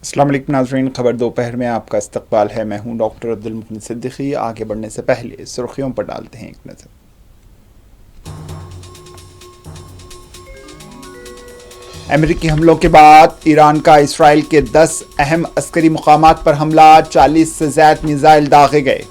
السلام علیکم ناظرین، خبر دوپہر میں آپ کا استقبال ہے۔ میں ہوں ڈاکٹر عبدالمحسن صدیقی۔ آگے بڑھنے سے پہلے سرخیوں پر ڈالتے ہیں ایک نظر۔ امریکی حملوں کے بعد ایران کا اسرائیل کے 10 اہم عسکری مقامات پر حملہ، 40 سے زائد میزائل داغے گئے۔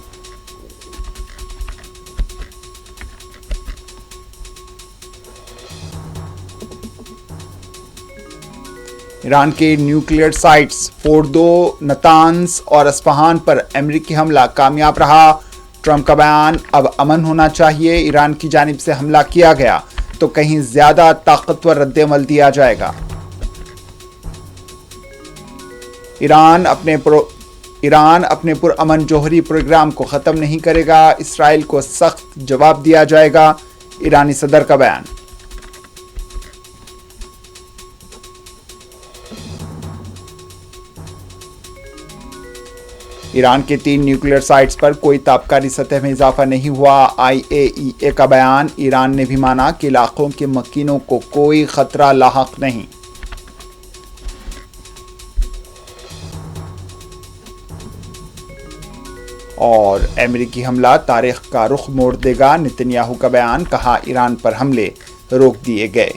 ایران کے نیوکلیئر سائٹس فوردو، نتانز اور اصفہان پر امریکی حملہ کامیاب رہا۔ ٹرمپ کا بیان، اب امن ہونا چاہیے، ایران کی جانب سے حملہ کیا گیا تو کہیں زیادہ طاقتور رد عمل دیا جائے گا۔ ایران اپنے پرامن جوہری پروگرام کو ختم نہیں کرے گا، اسرائیل کو سخت جواب دیا جائے گا، ایرانی صدر کا بیان۔ ایران کے 3 نیوکلیئر سائٹس پر کوئی تابکاری سطح میں اضافہ نہیں ہوا، IAEA کا بیان۔ ایران نے بھی مانا کہ علاقوں کے مکینوں کو کوئی خطرہ لاحق نہیں۔ اور امریکی حملہ تاریخ کا رخ موڑ دے گا، نتن یاہو کا بیان۔ کہا ایران پر حملے روک دیے گئے۔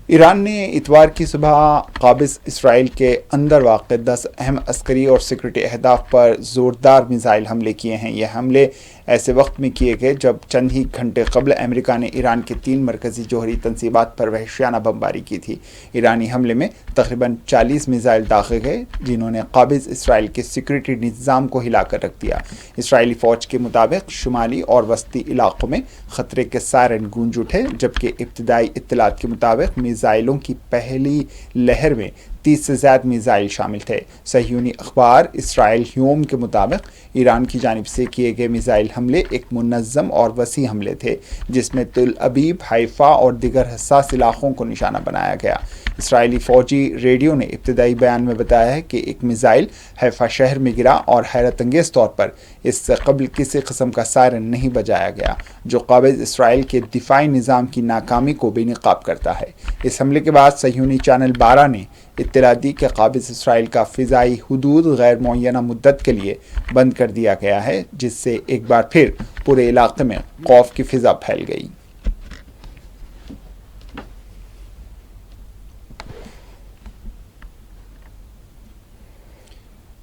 ایران نے اتوار کی صبح قابض اسرائیل کے اندر واقع 10 اہم عسکری اور سیکورٹی اہداف پر زوردار میزائل حملے کیے ہیں۔ یہ حملے ایسے وقت میں کیے گئے جب چند ہی گھنٹے قبل امریکہ نے ایران کے 3 مرکزی جوہری تنصیبات پر وحشیانہ بمباری کی تھی۔ ایرانی حملے میں تقریباً 40 میزائل داغے گئے، جنہوں نے قابض اسرائیل کے سیکورٹی نظام کو ہلا کر رکھ دیا۔ اسرائیلی فوج کے مطابق شمالی اور وسطی علاقوں میں خطرے کے سائرن گونج اٹھے، جبکہ ابتدائی اطلاعات کے مطابق میزائلوں کی پہلی لہر میں 30 سے زائد میزائل شامل تھے۔ صہیونی اخبار اسرائیل یوم کے مطابق ایران کی جانب سے کیے گئے میزائل حملے ایک منظم اور وسیع حملے تھے، جس میں تل ابیب، حیفا اور دیگر حساس علاقوں کو نشانہ بنایا گیا۔ اسرائیلی فوجی ریڈیو نے ابتدائی بیان میں بتایا ہے کہ ایک میزائل حیفا شہر میں گرا اور حیرت انگیز طور پر اس سے قبل کسی قسم کا سائرن نہیں بجایا گیا، جو قابض اسرائیل کے دفاعی نظام کی ناکامی کو بے نقاب کرتا ہے۔ اس حملے کے بعد صہیونی چینل 12 نے اطلاع دی کہ قابض اسرائیل کا فضائی حدود غیر معینہ مدت کے لیے بند کر دیا گیا ہے، جس سے ایک بار پھر پورے علاقے میں خوف کی فضا پھیل گئی۔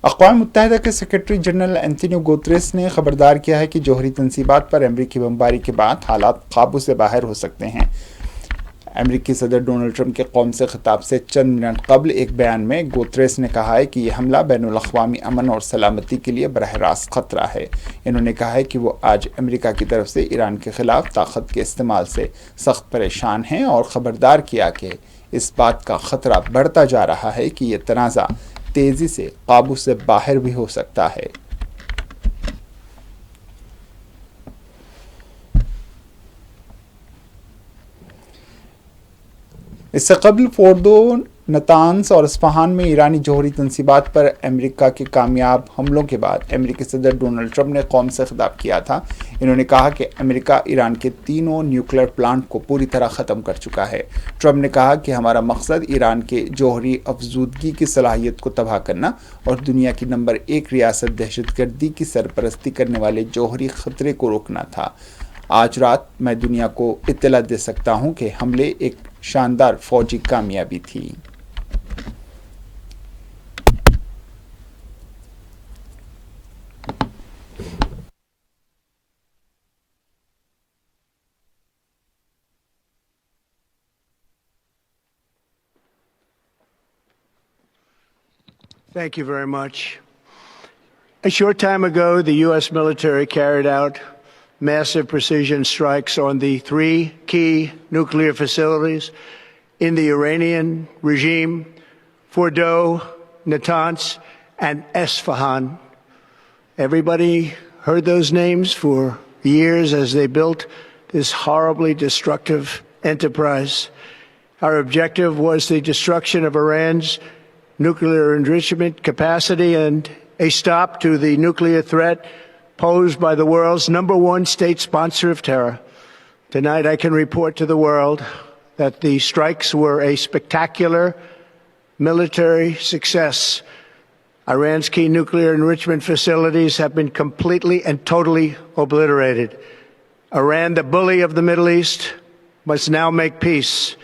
اقوام متحدہ کے سیکرٹری جنرل اینٹونیو گوتریس نے خبردار کیا ہے کہ جوہری تنصیبات پر امریکی بمباری کے بعد حالات قابو سے باہر ہو سکتے ہیں۔ امریکی صدر ڈونلڈ ٹرمپ کے قوم سے خطاب سے چند منٹ قبل ایک بیان میں گوتریس نے کہا ہے کہ یہ حملہ بین الاقوامی امن اور سلامتی کے لیے براہ راست خطرہ ہے۔ انہوں نے کہا ہے کہ وہ آج امریکہ کی طرف سے ایران کے خلاف طاقت کے استعمال سے سخت پریشان ہیں، اور خبردار کیا کہ اس بات کا خطرہ بڑھتا جا رہا ہے کہ یہ تنازع تیزی سے قابو سے باہر بھی ہو سکتا ہے۔ اس سے قبل فوردو، نتانز اور اصفہان میں ایرانی جوہری تنصیبات پر امریکہ کے کامیاب حملوں کے بعد امریکی صدر ڈونلڈ ٹرمپ نے قوم سے خطاب کیا تھا۔ انہوں نے کہا کہ امریکہ ایران کے تینوں نیوکلیئر پلانٹ کو پوری طرح ختم کر چکا ہے۔ ٹرمپ نے کہا کہ ہمارا مقصد ایران کے جوہری افزودگی کی صلاحیت کو تباہ کرنا اور دنیا کی نمبر 1 ریاست دہشت گردی کی سرپرستی کرنے والے جوہری خطرے کو روکنا تھا۔ آج رات میں دنیا کو اطلاع دے سکتا ہوں کہ حملے ایک شاندار فوجی کامیابی تھی۔ Thank you very much. A short time ago, the U.S. military carried out massive precision strikes on the 3 key nuclear facilities in the Iranian regime: Fordo, Natanz, and Esfahan. Everybody heard those names for years as they built this horribly destructive enterprise. Our objective was the destruction of Iran's nuclear enrichment capacity and a stop to the nuclear threat posed by the world's #1 state sponsor of terror. Tonight, I can report to the world that the strikes were a spectacular military success. Iran's key nuclear enrichment facilities have been completely and totally obliterated. Iran, the bully of the Middle East, must now make peace.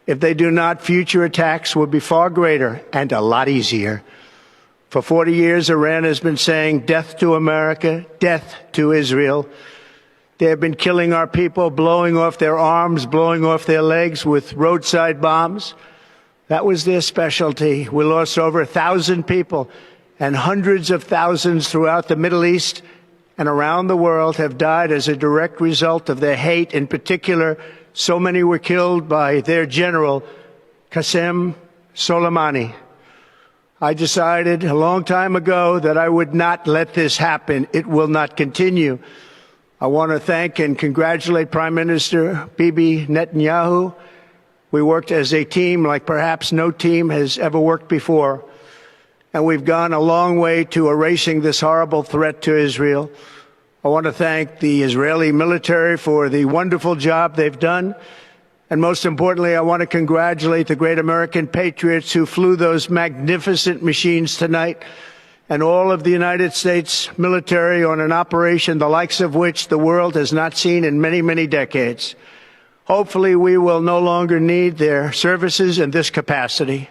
If they do not, future attacks will be far greater and a lot easier. For 40 years, Iran has been saying death to America, death to Israel. They have been killing our people, blowing off their arms, blowing off their legs with roadside bombs. That was their specialty. We lost over 1,000 people, and hundreds of thousands throughout the Middle East and around the world have died as a direct result of their hate. In particular, so many were killed by their general, Qasem Soleimani. I decided a long time ago that I would not let this happen. It will not continue. I want to thank and congratulate Prime Minister Bibi Netanyahu. We worked as a team like perhaps no team has ever worked before. And we've gone a long way to erasing this horrible threat to Israel. I want to thank the Israeli military for the wonderful job they've done. And most importantly, I want to congratulate the great American patriots who flew those magnificent machines tonight, and all of the United States military on an operation the likes of which the world has not seen in many, many decades. Hopefully, we will no longer need their services in this capacity.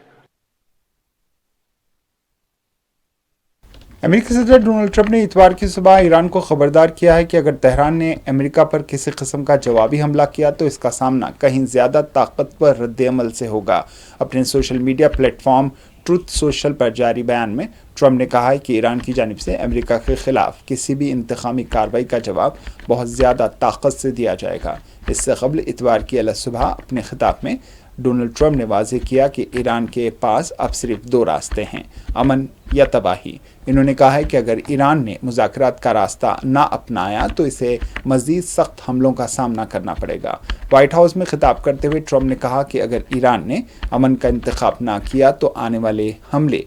अमेरिकी सदर Donald Trump ने इतवार की सुबह Iran को खबरदार किया है कि अगर तेहरान ने अमेरिका पर किसी किस्म का जवाबी हमला किया तो इसका सामना कहीं ज़्यादा ताकतवर रद्द-ए-अमल से होगा। अपने social media platform truth social पर जारी बयान में ट्रंप ने कहा है कि ईरान की जानिब से अमेरिका के खिलाफ किसी भी इंतकामी कार्रवाई का जवाब बहुत ज़्यादा ताकत से दिया जाएगा। इससे कबल इतवार की अलग सुबह अपने खिताब में डोनाल्ड ट्रंप ने वाज़ेह किया कि ईरान के पास अब सिर्फ 2 रास्ते हैं, अमन या तबाही। इन्होंने कहा है कि अगर ईरान ने मुज़ाकरात का रास्ता ना अपनाया तो इसे मज़ीद सख्त हमलों का सामना करना पड़ेगा। वाइट हाउस में खिताब करते हुए ट्रंप ने कहा कि अगर ईरान ने अमन का इंतखाब ना किया तो आने वाले हमले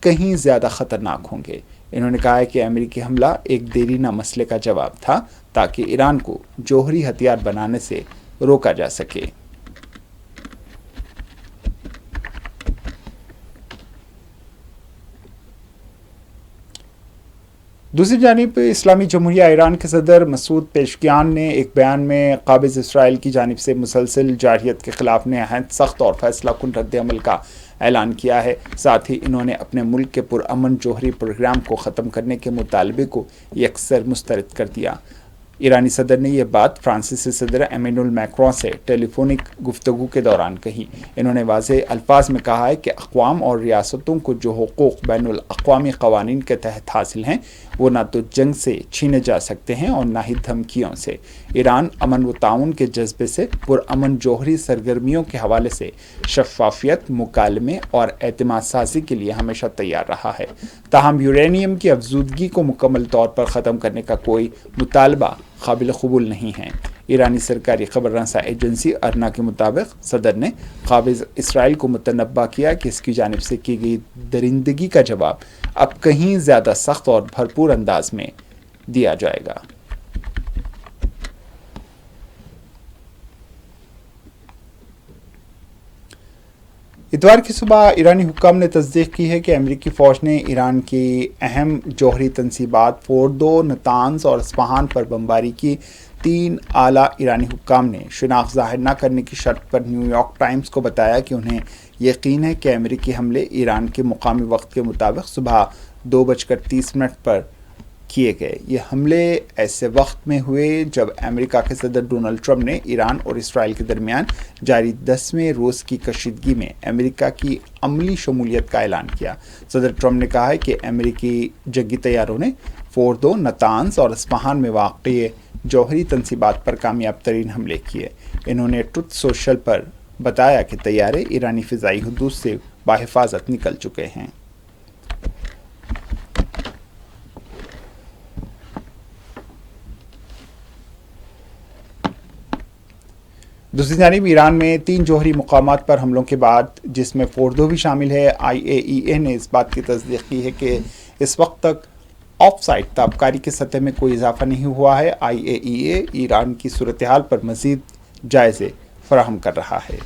कहीं ज़्यादा ख़तरनाक होंगे। इन्होंने कहा है कि अमेरिकी हमला एक देरीना मसले का जवाब था ताकि ईरान को जौहरी हथियार बनाने से रोका जा सके। दूसरी जानिब इस्लामी जमहूरिया ईरान के सदर मसूद पेशकियान ने एक बयान में काबिज़ इसराइल की जानिब से मुसलसल जारहियत के ख़िलाफ़ नहायत सख्त और फैसला कुन रद्द-ए-अमल का ऐलान किया है। साथ ही इन्होंने अपने मुल्क के पुरअमन जौहरी प्रोग्राम को ख़त्म करने के मुतालबे को यकसर मुस्तरद कर दिया। ईरानी सदर ने यह बात फ्रांसीसी सदर एमेनुअल मैक्रों से टेलीफोनिक गुफ्तगू के दौरान कही। इन्होंने वाज़ेह अल्फाज में कहा है कि अक़वाम और रियासतों को जो हुकूक़ बैनुल अक़वामी क़वानीन के तहत हासिल हैं वो ना तो जंग से छीने जा सकते हैं और ना ही धमकियों से। ईरान अमन व ताउन के जज्बे से पुरअमन जौहरी सरगर्मियों के हवाले से शफ़ाफ़ियत, मुकालमे और एतमाद साज़ी के लिए हमेशा तैयार रहा है। ताहम यूरेनियम की अफजूदगी को मुकम्मल तौर पर ख़त्म करने का कोई मुतालबा काबिल क़बूल नहीं है। ईरानी सरकारी खबर रसा एजेंसी अरना के मुताबिक सदर ने काबिज़ इसराइल को मुतनब्बा किया कि इसकी जानिब से की गई दरिंदगी का जवाब अब कहीं ज़्यादा सख्त और भरपूर अंदाज में दिया जाएगा। इतवार की सुबह ईरानी हुक्काम ने तस्दीक की है कि अमेरिकी फ़ौज ने ईरान की अहम जौहरी तनसीबात फोर्दो, नतान्ज़ और इस्फ़हान पर बमबारी की। 3 आला ईरानी हुक्काम ने शिनाख्त ज़ाहिर न करने की शर्त पर न्यूयॉर्क टाइम्स को बताया कि उन्हें यकीन है कि अमेरिकी हमले ईरान के मुकामी वक्त के मुताबिक सुबह 2:30 पर किए गए। ये हमले ऐसे वक्त में हुए जब अमेरिका के सदर डोनाल्ड ट्रंप ने ईरान और इसराइल के दरमियान जारी 10वें रोज़ की कशीदगी में अमेरिका की अमली शमूलियत का ऐलान किया। सदर ट्रंप ने कहा है कि अमेरिकी जंगी तैयारों ने फोर्दो, नतान्ज़ और इस्फ़हान में वाक़ई जौहरी तनसीबात पर कामयाब तरीन हमले किए। इन्होंने ट्रुथ सोशल पर बताया कि तैयारे ईरानी फ़िज़ाई हुदूद से बाहिफाजत निकल चुके हैं। दूसरी जानिब ईरान में 3 जौहरी मुकामात पर हमलों के बाद, जिसमें फोर्दो भी शामिल है, IAEA ने इस बात की तस्दीक की है कि इस वक्त तक ऑफ साइट ताबकारी की सतह में कोई इजाफा नहीं हुआ है। IAEA ईरान की सूरत-ए-हाल पर मज़ीद जायज़े फराहम कर रहा है।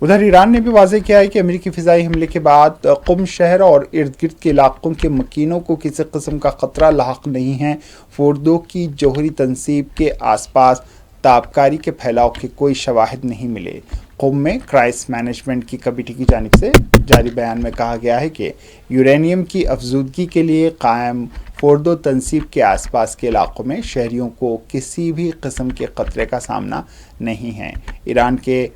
उधर ईरान ने भी वाज़ेह किया है कि अमेरिकी फ़िज़ाई हमले के बाद क़ुम शहर और इर्द गिर्द के इलाक़ों के मकीनों को किसी किस्म का ख़तरा लाहक नहीं है। फोर्दो की जौहरी तनसीब के आसपास ताबकारी के फैलाव के कोई शवाहिद नहीं मिले। क़ुम में क्राइसिस मैनेजमेंट की कमेटी की जानिब से जारी बयान में कहा गया है कि यूरेनियम की अफजूदगी के लिए कायम फोर्दो तनसीब के आसपास के इलाक़ों में शहरियों को किसी भी किस्म के ख़तरे का सामना नहीं है। ईरान के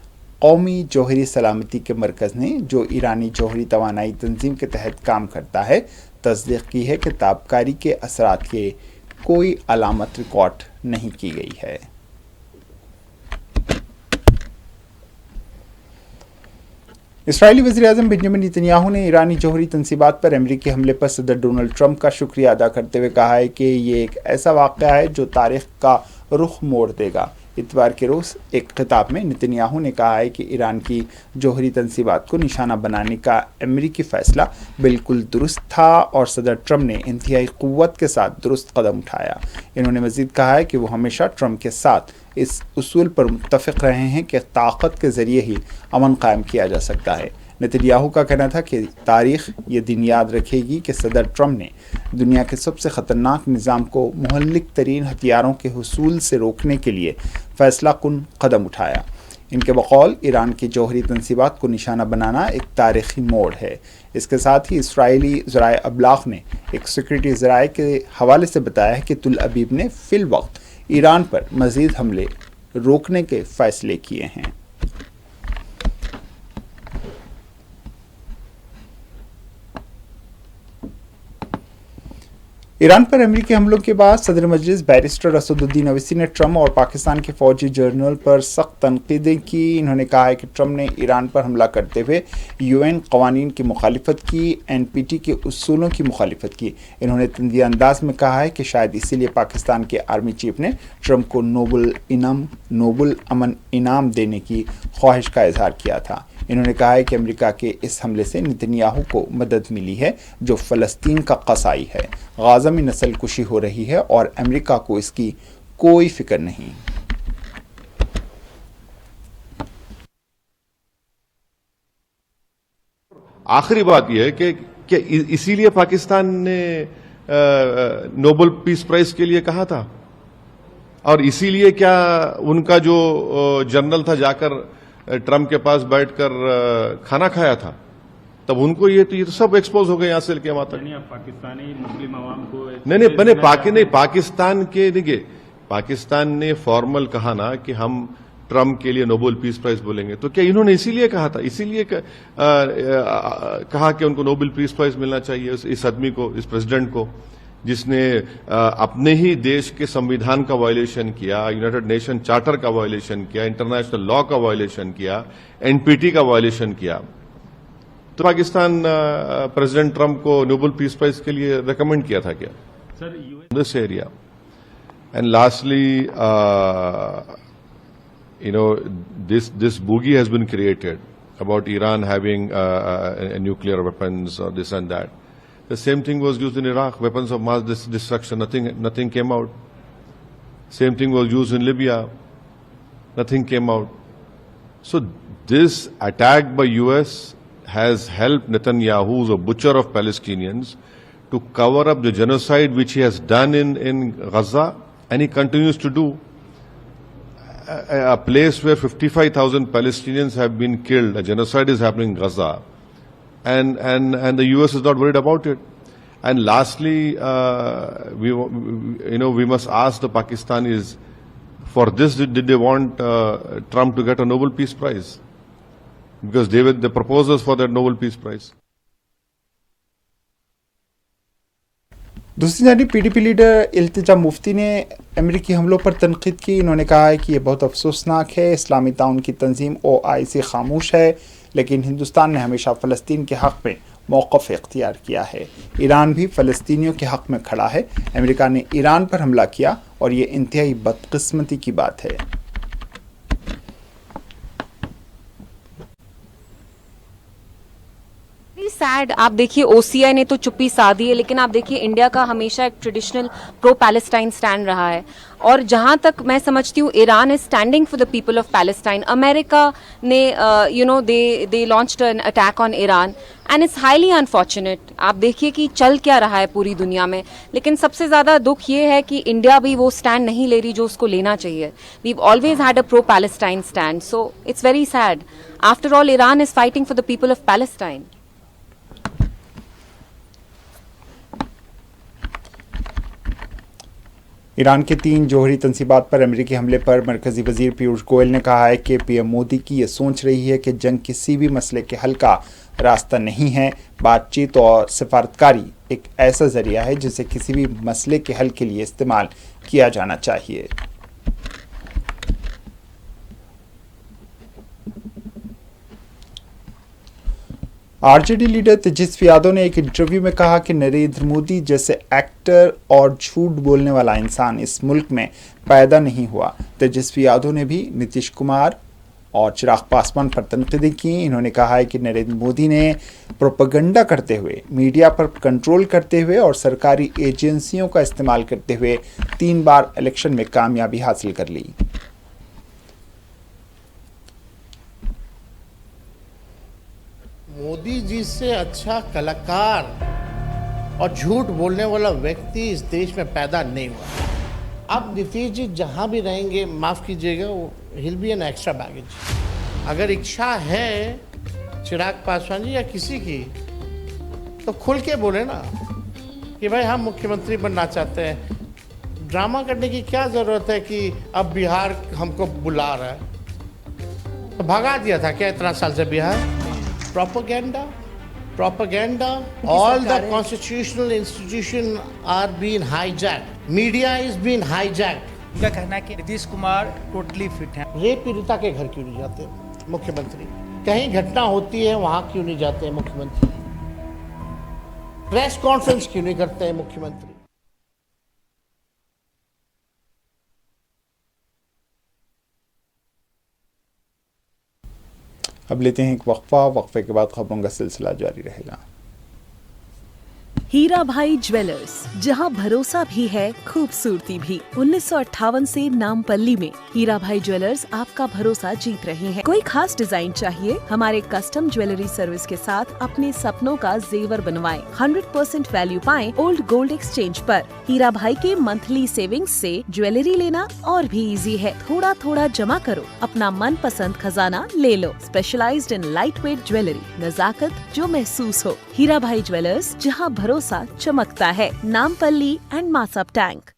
कौमी जौहरी सलामती के मरकज़ ने, जो ईरानी जौहरी तवानाई तंजीम के तहत काम करता है, तस्दीक की है कि ताबकारी के असरात की कोई अलामत रिकॉर्ड नहीं की गई है। इसराइली वज़ीर-ए-आज़म बेंजामिन नेतन्याहू ने ईरानी जौहरी तनसीबात पर अमेरिकी हमले पर सदर डोनाल्ड ट्रंप का शुक्रिया अदा करते हुए कहा है कि ये एक ऐसा वाक़या है जो तारीख़ का रुख मोड़ देगा। इतवार के रोज़ एक खिताब में नेतन्याहू ने कहा है कि ईरान की जौहरी तनसीबात को निशाना बनाने का अमेरिकी फ़ैसला बिल्कुल दुरुस्त था और सदर ट्रंप ने इंतहाई क़ुव्वत के साथ दुरुस्त कदम उठाया। इन्होंने मज़ीद कहा है कि वो हमेशा ट्रंप के साथ इस उसूल पर मुत्तफ़िक़ रहे हैं कि ताकत के ज़रिए ही अमन कायम किया जा सकता है। नेतन्याहू का कहना था कि तारीख़ ये दिन याद रखेगी कि सदर ट्रंप ने दुनिया के सबसे ख़तरनाक निज़ाम को मुहल्लिक तरीन हथियारों के हुसूल से रोकने के लिए फ़ैसला कुन कदम उठाया। इनके बकौल ईरान की जौहरी तनसीबात को निशाना बनाना एक तारीख़ी मोड़ है। इसके साथ ही इसराइली ज़राए अबलाग़ ने एक सिक्योरिटी ज़राए के हवाले से बताया है कि तुल अबीब ने फ़िल वक्त ईरान पर मज़ीद हमले रोकने के फ़ैसले किए हैं। ईरान पर अमेरिकी हमलों के बाद सदर मजलिस बैरिस्टर असदुद्दीन अवैसी ने ट्रंप और पाकिस्तान के फ़ौजी जर्नल पर सख्त तनकीदें की। इन्होंने कहा है कि ट्रंप ने ईरान पर हमला करते हुए UN कवानीन की मुखालिफत की, NPT के उसूलों की मुखालिफत की। इन्होंने तंज़ीह अंदाज में कहा है कि शायद इसीलिए पाकिस्तान के आर्मी चीफ ने ट्रंप को नोबल अमन इनाम देने की ख्वाहिश का इजहार किया था। इन्होंने कहा है कि अमेरिका के इस हमले से नेतन्याहू को मदद मिली है जो फ़लस्तीन का कसाई है। गाज़ा में नस्ल कुशी हो रही है और अमेरिका को इसकी कोई फिक्र नहीं। आखिरी बात यह है कि इसीलिए पाकिस्तान ने नोबेल पीस प्राइज के लिए कहा था और इसीलिए क्या उनका जो जनरल था जाकर ट्रंप के पास बैठकर खाना खाया था, तब उनको ये तो सब एक्सपोज हो गए यहां से लेके वहां तक। पाकिस्तानी मुस्लिम अवाम को नहीं पाकिस्तान के देखिए, पाकिस्तान ने फॉर्मल कहा ना कि हम ट्रंप के लिए नोबेल पीस प्राइज बोलेंगे, तो क्या इन्होंने इसीलिए कहा था, इसीलिए कहा कि उनको नोबेल पीस प्राइज मिलना चाहिए इस आदमी को, इस प्रेसिडेंट को, जिसने अपने ही देश के संविधान का वायलेशन किया, यूनाइटेड नेशन चार्टर का वायलेशन किया, इंटरनेशनल लॉ का वायलेशन किया, NPT का वायलेशन किया। तो पाकिस्तान प्रेसिडेंट ट्रंप को नोबेल पीस प्राइज के लिए रेकमेंड किया था क्या sir this area? And lastly this boogie has been created about Iran having nuclear weapons or this and that. The same thing was used in Iraq, weapons of mass destruction. Nothing came out. Same thing was used in Libya. Nothing came out. So this attack by US has helped Netanyahu, who's a butcher of Palestinians, to cover up the genocide which he has done in Gaza, and he continues to do. A place where 55,000 Palestinians have been killed, a genocide is happening in Gaza, and the US is not worried about it. And lastly, we must ask the Pakistanis, for this did they want Trump to get a Nobel Peace Prize? Because they were the proposers for that Nobel Peace Prize. दूसरी जानिब PDP leader Iltija Mufti ने अमेरिकी हमलों पर तनकीद की। इन्होंने कहा है कि ये बहुत अफसोसनाक है, इस्लामी ताउन की तंजीम OIC खामोश है, लेकिन हिंदुस्तान ने हमेशा फ़लस्तीन के हक़ में मौक़िफ़ इख्तियार किया है। ईरान भी फ़लस्तीनियों के हक़ में खड़ा है। अमेरिका ने ईरान पर हमला किया और ये इंतहाई बदकिस्मती की बात है। सैड। आप देखिए OCI ने तो चुप्पी साधी है, लेकिन आप देखिए इंडिया का हमेशा एक ट्रेडिशनल प्रो पैलेस्टाइन स्टैंड रहा है, और जहाँ तक मैं समझती हूँ Iran is standing for the people of Palestine. America ने they launched an attack on Iran and it's highly unfortunate. आप देखिए कि चल क्या रहा है पूरी दुनिया में, लेकिन सबसे ज़्यादा दुख ये है कि इंडिया भी वो स्टैंड नहीं ले रही जो उसको लेना चाहिए। We always had a pro Palestine stand, so it's very sad. After all Iran is fighting for the people of Palestine. Iran के 3 जौहरी तंसीबात पर अमेरिकी हमले पर मरकजी वजीर पीयूष गोयल ने कहा है कि पीएम मोदी की ये सोच रही है कि जंग किसी भी मसले के हल का रास्ता नहीं है। बातचीत और सिफारतकारी एक ऐसा जरिया है जिसे किसी भी मसले के हल के लिए इस्तेमाल किया जाना चाहिए। आरजेडी लीडर तेजस्वी यादव ने एक इंटरव्यू में कहा कि नरेंद्र मोदी जैसे एक्टर और झूठ बोलने वाला इंसान इस मुल्क में पैदा नहीं हुआ। तेजस्वी यादव ने भी नीतीश कुमार और चिराग पासवान पर तनकीदें की। इन्होंने कहा है कि नरेंद्र मोदी ने प्रोपेगेंडा करते हुए, मीडिया पर कंट्रोल करते हुए और सरकारी एजेंसियों का इस्तेमाल करते हुए 3 बार इलेक्शन में कामयाबी हासिल कर ली। मोदी जी से अच्छा कलाकार और झूठ बोलने वाला व्यक्ति इस देश में पैदा नहीं हुआ। अब नीतीश जी जहाँ भी रहेंगे, माफ़ कीजिएगा, वो हिल बी एन एक्स्ट्रा बैगेज। अगर इच्छा है चिराग पासवान जी या किसी की, तो खुल के बोले ना कि भाई हम मुख्यमंत्री बनना चाहते हैं। ड्रामा करने की क्या ज़रूरत है कि अब बिहार हमको बुला रहा है। तो भगा दिया था क्या इतना साल से Bihar? Propaganda. All the constitutional institutions are being hijacked. Media is being hijacked. उनका कहना है कि नीतीश कुमार टोटली फिट हैं। रेप पीड़िता के घर क्यों नहीं जाते मुख्यमंत्री? कहीं घटना होती है वहां क्यों नहीं जाते मुख्यमंत्री? प्रेस कॉन्फ्रेंस क्यों नहीं करते हैं मुख्यमंत्री? अब लेते हैं एक वक्फे के बाद खबरों का सिलसिला जारी रहेगा। हीरा भाई ज्वेलर्स, जहां भरोसा भी है खूबसूरती भी। 1958 से नामपल्ली में हीरा भाई ज्वेलर्स आपका भरोसा जीत रहे हैं। कोई खास डिजाइन चाहिए, हमारे कस्टम ज्वेलरी सर्विस के साथ अपने सपनों का जेवर बनवाएं। 100% वैल्यू पाएं ओल्ड गोल्ड एक्सचेंज पर। हीरा भाई के मंथली सेविंग्स से ज्वेलरी लेना और भी इजी है। थोड़ा थोड़ा जमा करो, अपना मन पसंद खजाना ले लो। Specialised in light weight jewellery, नजाकत जो महसूस हो। हीरा भाई ज्वेलर्स, जहां भरोसा चमकता है। Nampally and Masab tank.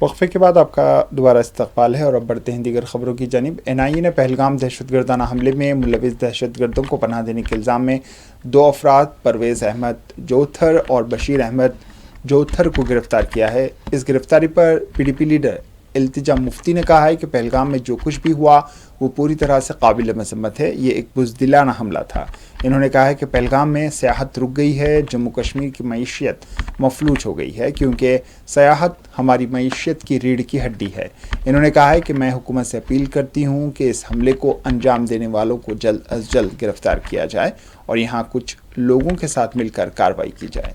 वक्फे के बाद आपका दोबारा इस्तकबाल है और अब बढ़ते हैं दीगर खबरों की जानिब। NIA ने पहलगाम दहशतगर्दाना हमले में मुलविस दहशतगर्दों को पनाह देने के इल्ज़ाम में 2 अफराद परवेज़ अहमद जोथर और बशीर अहमद जोथर को गिरफ्तार किया है। इस गिरफ्तारी पर PDP लीडर इल्तिजा मुफ्ती ने कहा है कि पहलगाम में जो कुछ भी हुआ वो पूरी तरह से काबिल मज़म्मत है। ये एक बुज़दिलाना हमला था। इन्होंने कहा है कि पहलगाम में सियाहत रुक गई है। जम्मू कश्मीर की मईशियत मफलूज हो गई है क्योंकि सियाहत हमारी मईशियत की रीढ़ की हड्डी है। इन्होंने कहा है कि मैं हुकूमत से अपील करती हूँ कि इस हमले को अंजाम देने वालों को जल्द अज जल्द गिरफ्तार किया जाए और यहाँ कुछ लोगों के साथ मिलकर कार्रवाई की जाए।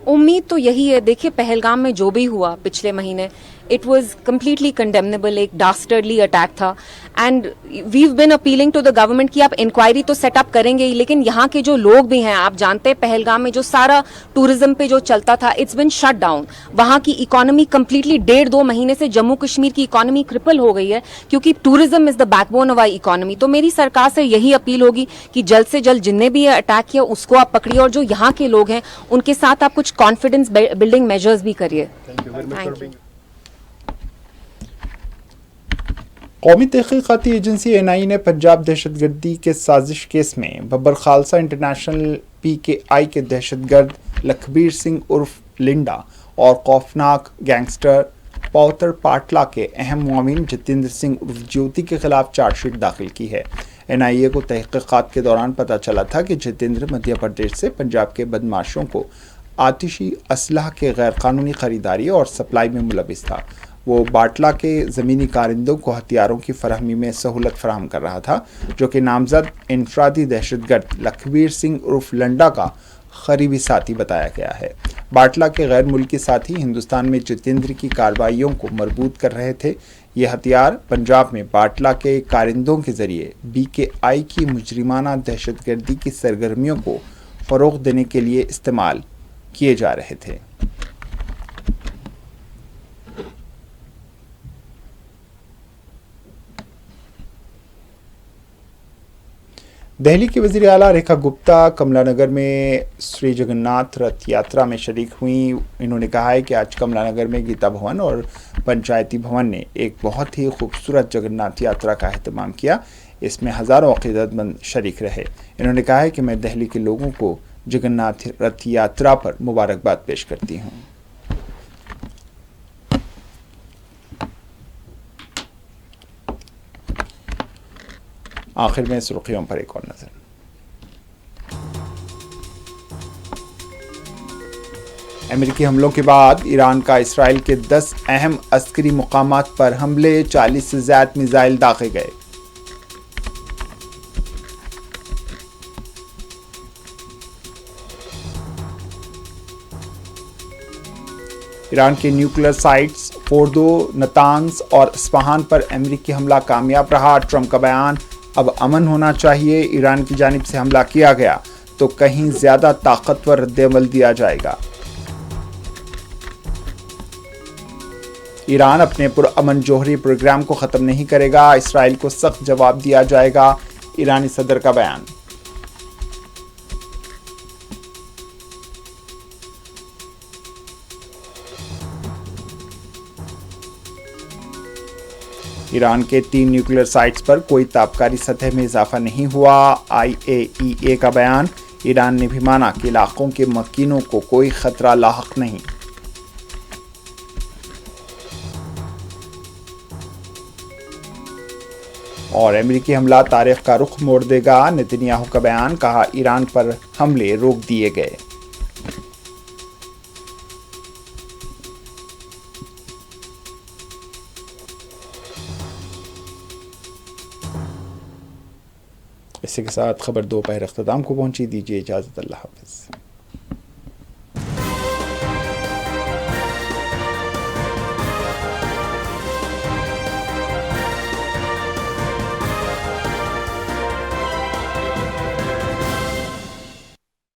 उम्मीद तो यही है। देखिए, पहलगाम में जो भी हुआ पिछले महीने, इट वॉज कम्प्लीटली कंडेमनेबल। एक डास्टर्डली अटैक था and we've been appealing to the government कि आप इंक्वायरी तो सेटअप करेंगे ही, लेकिन यहाँ के जो लोग भी हैं, आप जानते हैं पहलगाम में जो सारा टूरिज्म पे जो चलता था, इट्स बिन शट डाउन। वहाँ की इकोनॉमी कम्प्लीटली 1.5-2 महीने से जम्मू कश्मीर की इकोनॉमी क्रिपल हो गई है क्योंकि tourism is the backbone of our economy. तो मेरी सरकार से यही अपील होगी कि जल्द से जल्द जिनने भी ये अटैक किया उसको आप पकड़िए और जो यहाँ के लोग हैं उनके साथ आप कुछ कॉन्फिडेंस बिल्डिंग मेजर्स भी करिए। Thank you. कौमी तहकीकाती एजेंसी NIA ने पंजाब दहशतगर्दी के साजिश केस में बब्बर खालसा इंटरनेशनल PKI के दहशतगर्द लखबीर सिंह उर्फ लिंडा और खौफनाक गैंगस्टर पौतर पाटला के अहम मुआविन जतेंद्र सिंह उर्फ ज्योति के खिलाफ चार्जशीट दाखिल की है। NIA को तहकीकात के दौरान पता चला था कि जतेंद्र मध्य प्रदेश से पंजाब के बदमाशों को आतिशी असलहा के गैर कानूनी खरीदारी और सप्लाई में मुलविस था। وہ باٹلا کے زمینی کارندوں کو ہتھیاروں کی فراہمی میں سہولت فراہم کر رہا تھا، جو کہ نامزد انفرادی دہشت گرد لکھبیر سنگھ عرف لنڈا کا قریبی ساتھی بتایا گیا ہے۔ باٹلا کے غیر ملکی ساتھی ہندوستان میں جتیندر کی کارروائیوں کو مربوط کر رہے تھے۔ یہ ہتھیار پنجاب میں باٹلا کے کارندوں کے ذریعے BKI کی مجرمانہ دہشت گردی کی سرگرمیوں کو فروغ دینے کے لیے استعمال کیے جا رہے تھے۔ دہلی کی وزیر اعلیٰ ریکھا گپتا کملا نگر میں سری جگناتھ رتھ یاترا میں شریک ہوئیں۔ انہوں نے کہا ہے کہ آج کملا نگر میں گیتا بھون اور پنچایتی بھون نے ایک بہت ہی خوبصورت جگناتھ یاترا کا اہتمام کیا۔ اس میں ہزاروں عقیدت مند شریک رہے۔ انہوں نے کہا ہے کہ میں دہلی کے لوگوں کو جگناتھ رتھ یاترا پر مبارکباد پیش کرتی ہوں۔ آخر میں سرخیوں پر ایک اور نظر۔ امریکی حملوں کے بعد ایران کا اسرائیل کے 10 اہم عسکری مقامات پر حملے، 40 سے زائد میزائل داغے گئے۔ ایران کے نیوکلیر سائٹس فوردو، نتانز اور اصفہان پر امریکی حملہ کامیاب رہا۔ ٹرمپ کا بیان، اب امن ہونا چاہیے، ایران کی جانب سے حملہ کیا گیا تو کہیں زیادہ طاقتور رد عمل دیا جائے گا۔ ایران اپنے پرامن جوہری پروگرام کو ختم نہیں کرے گا، اسرائیل کو سخت جواب دیا جائے گا، ایرانی صدر کا بیان۔ ایران کے 3 نیوکلیر سائٹس پر کوئی تابکاری سطح میں اضافہ نہیں ہوا، IAEA کا بیان۔ ایران نے بھی مانا کہ علاقوں کے مکینوں کو کوئی خطرہ لاحق نہیں۔ اور امریکی حملہ تاریخ کا رخ موڑ دے گا، نتنیاہو کا بیان، کہا ایران پر حملے روک دیے گئے۔ اسی کے ساتھ خبر 2 پہر اختتام کو پہنچی، دیجیے اجازت، اللہ حافظ۔